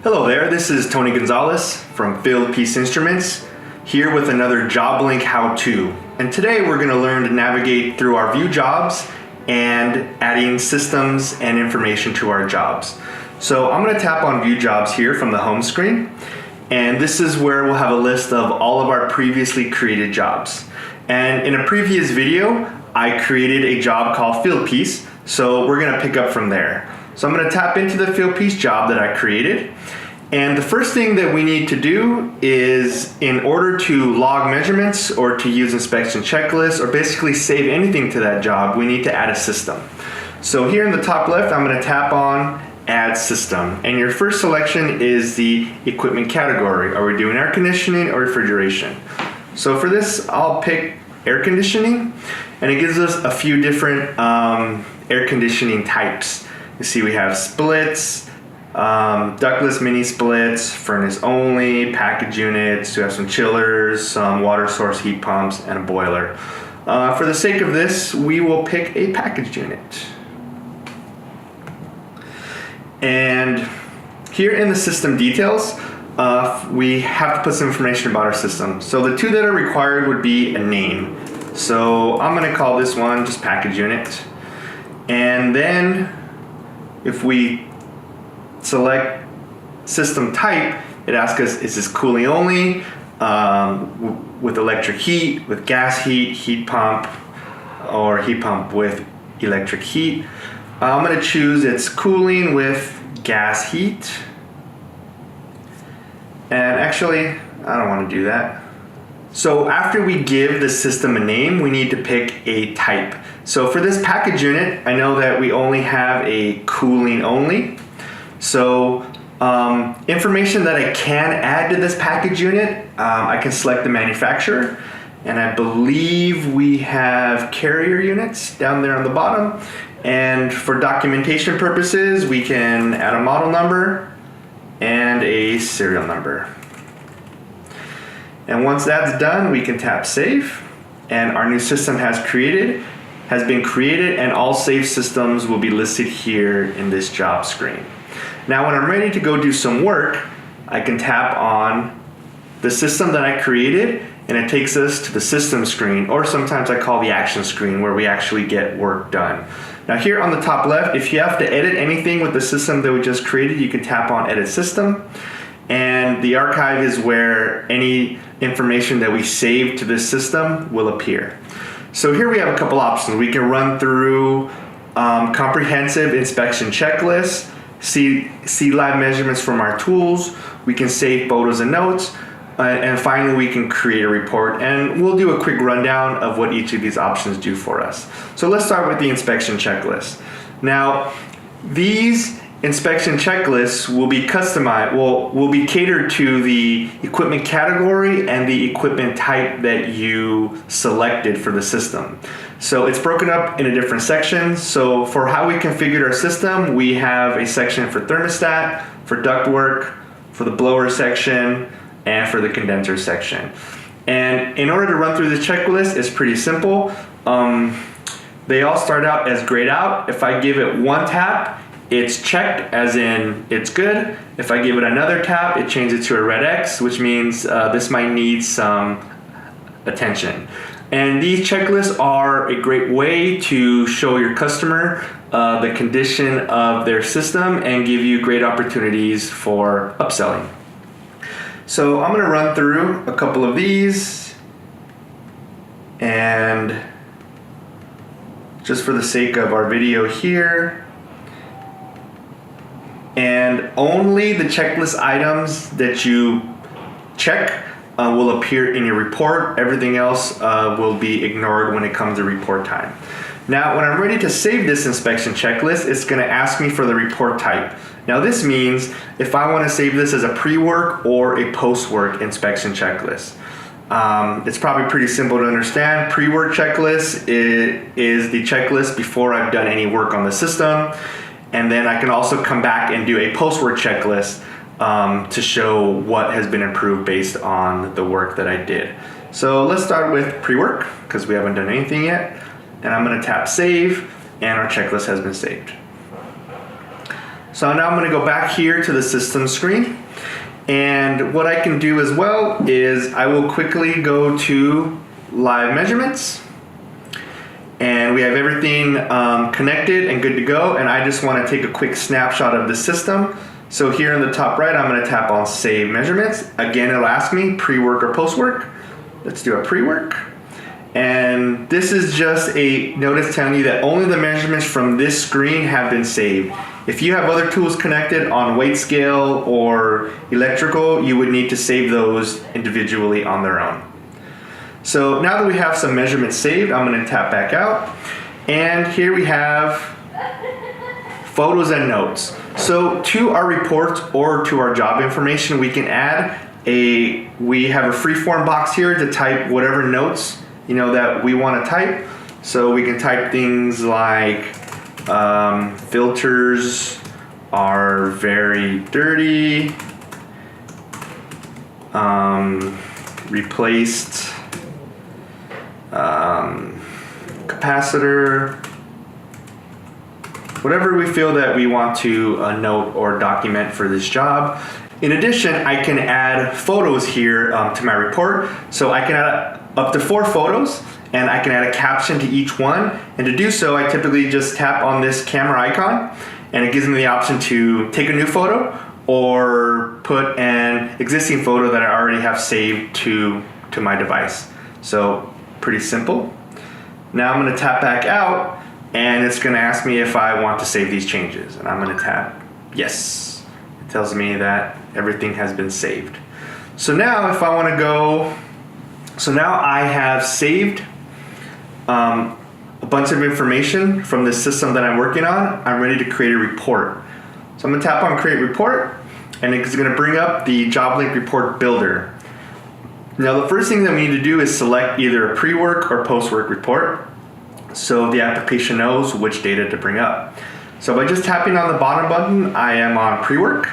Hello there, this is Tony Gonzalez from Fieldpiece Instruments, here with another JobLink how-to. And today we're going to learn to navigate through our view jobs and adding systems and information to our jobs. So I'm going to tap on view jobs here from the home screen, and this is where we'll have a list of all of our previously created jobs. And in a previous video, I created a job called Fieldpiece, so we're going to pick up from there. So I'm going to tap into the Fieldpiece job that I created. And the first thing that we need to do is, in order to log measurements or to use inspection checklists or basically save anything to that job, we need to add a system. So here in the top left, I'm going to tap on Add System. And your first selection is the equipment category. Are we doing air conditioning or refrigeration? So for this, I'll pick air conditioning, and it gives us a few different air conditioning types. You see we have splits, ductless mini splits, furnace only, package units, we have some chillers, some water source heat pumps, and a boiler. For the sake of this, we will pick a package unit. And here in the system details, we have to put some information about our system. So the two that are required would be a name. So I'm going to call this one just package unit. And then if we select system type, it asks us, is this cooling only, with electric heat, with gas heat, heat pump, or heat pump with electric heat. I'm going to choose it's cooling with gas heat. And actually, I don't want to do that. So after we give the system a name, we need to pick a type. So for this package unit, I know that we only have a cooling only. So information that I can add to this package unit, I can select the manufacturer. And I believe we have Carrier units down there on the bottom. And for documentation purposes, we can add a model number and a serial number. And once that's done, we can tap Save, and our new system has been created, and all saved systems will be listed here in this job screen. Now when I'm ready to go do some work, I can tap on the system that I created, and it takes us to the system screen, or sometimes I call the action screen, where we actually get work done. Now here on the top left, if you have to edit anything with the system that we just created, you can tap on Edit System. And the archive is where any information that we save to this system will appear. So here we have a couple options. We can run through comprehensive inspection checklists, see live measurements from our tools, we can save photos and notes, and finally we can create a report. And we'll do a quick rundown of what each of these options do for us. So let's start with the inspection checklist. Now, these inspection checklists will be customized, will be catered to the equipment category and the equipment type that you selected for the system. So it's broken up into different sections. So for how we configured our system, we have a section for thermostat, for ductwork, for the blower section, and for the condenser section. And in order to run through the checklist, it's pretty simple. They all start out as grayed out. If I give it one tap, it's checked, as in it's good. If I give it another tap, it changes to a red X, which means this might need some attention. And these checklists are a great way to show your customer the condition of their system and give you great opportunities for upselling. So I'm going to run through a couple of these, and just for the sake of our video here, and only the checklist items that you check will appear in your report. Everything else will be ignored when it comes to report time. Now, when I'm ready to save this inspection checklist, it's going to ask me for the report type. Now, this means if I want to save this as a pre-work or a post-work inspection checklist. It's probably pretty simple to understand. Pre-work checklist is the checklist before I've done any work on the system. And then I can also come back and do a post-work checklist to show what has been improved based on the work that I did. So let's start with pre-work, because we haven't done anything yet. And I'm going to tap Save, and our checklist has been saved. So now I'm going to go back here to the system screen. And what I can do as well is I will quickly go to live measurements. And we have everything connected and good to go. And I just want to take a quick snapshot of the system. So here in the top right, I'm going to tap on Save Measurements. Again, it'll ask me pre-work or post-work. Let's do a pre-work. And this is just a notice telling you that only the measurements from this screen have been saved. If you have other tools connected on weight scale or electrical, you would need to save those individually on their own. So now that we have some measurements saved, I'm going to tap back out. And here we have photos and notes. So to our reports or to our job information, we can add we have a free-form box here to type whatever notes that we want to type. So we can type things like filters are very dirty, replaced capacitor, whatever we feel that we want to note or document for this job. In addition, I can add photos here to my report. So I can add up to 4 photos, and I can add a caption to each one. And to do so, I typically just tap on this camera icon, and it gives me the option to take a new photo or put an existing photo that I already have saved to my device. So pretty simple. Now I'm going to tap back out, and it's going to ask me if I want to save these changes. And I'm going to tap yes. It tells me that everything has been saved. So now if I want to go, so now I have saved a bunch of information from this system that I'm working on. I'm ready to create a report. So I'm going to tap on Create Report, and it's going to bring up the JobLink Report Builder. Now the first thing that we need to do is select either a pre-work or post-work report, so the application knows which data to bring up. So by just tapping on the bottom button, I am on pre-work,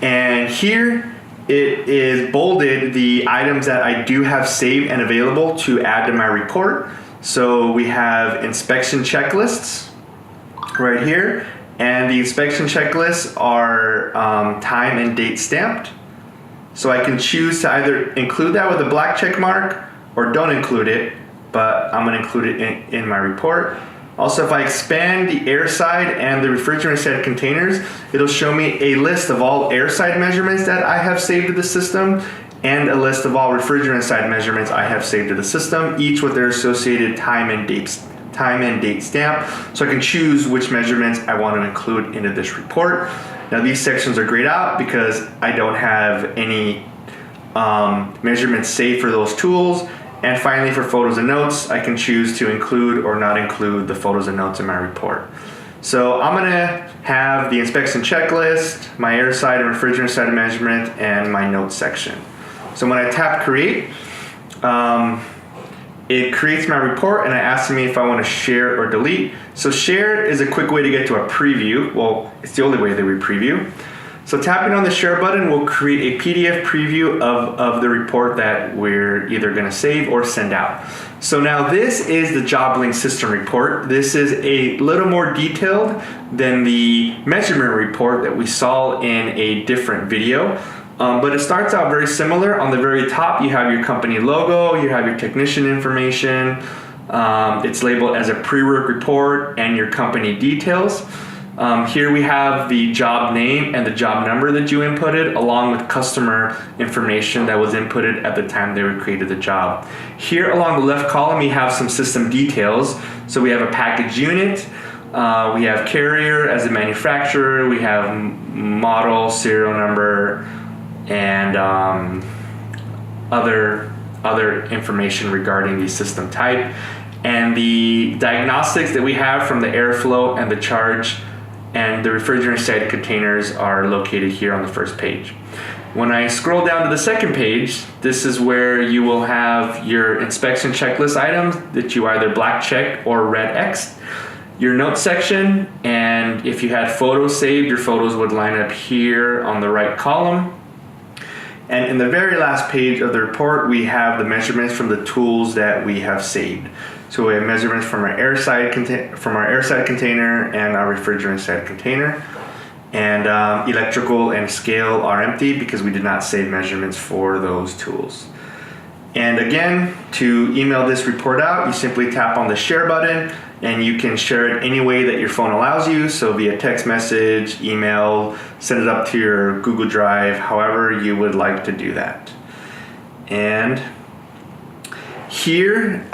and here it is bolded the items that I do have saved and available to add to my report. So we have inspection checklists right here, and the inspection checklists are time and date stamped. So I can choose to either include that with a black check mark or don't include it, but I'm going to include it in my report. Also, if I expand the air side and the refrigerant side containers, it'll show me a list of all air side measurements that I have saved to the system and a list of all refrigerant side measurements I have saved to the system, each with their associated time and date stamp. So I can choose which measurements I want to include into this report. Now these sections are grayed out because I don't have any measurements saved for those tools. And finally, for photos and notes, I can choose to include or not include the photos and notes in my report. So I'm going to have the inspection checklist, my air side and refrigerant side measurement, and my notes section. So when I tap Create, it creates my report, and it asks me if I want to share or delete. So share is a quick way to get to a preview. Well, it's the only way that we preview. So tapping on the share button will create a PDF preview of the report that we're either going to save or send out. So now this is the JobLink system report. This is a little more detailed than the measurement report that we saw in a different video. But it starts out very similar. On the very top, you have your company logo, you have your technician information. It's labeled as a pre-work report and your company details. Here we have the job name and the job number that you inputted, along with customer information that was inputted at the time they created the job. Here along the left column, you have some system details. So we have a package unit, we have carrier as a manufacturer, we have model, serial number, and other information regarding the system type. And the diagnostics that we have from the airflow and the charge and the refrigerant side containers are located here on the first page. When I scroll down to the second page, this is where you will have your inspection checklist items that you either black checked or red X'd, your notes section, and if you had photos saved, your photos would line up here on the right column. And in the very last page of the report, we have the measurements from the tools that we have saved. So we have measurements from our air side container and our refrigerant side container. And electrical and scale are empty because we did not save measurements for those tools. And again, to email this report out, you simply tap on the share button and you can share it any way that your phone allows you. So via text message, email, send it up to your Google Drive, however you would like to do that. And here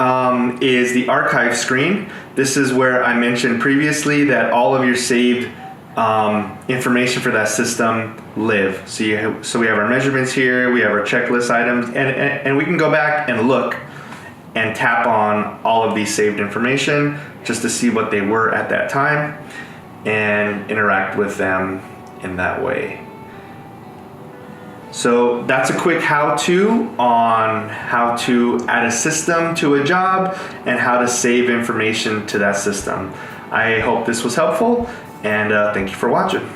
is the archive screen. This is where I mentioned previously that all of your saved information for that system live. So we have our measurements here, we have our checklist items, and we can go back and look and tap on all of these saved information just to see what they were at that time and interact with them in that way. So that's a quick how-to on how to add a system to a job and how to save information to that system. I hope this was helpful, and thank you for watching.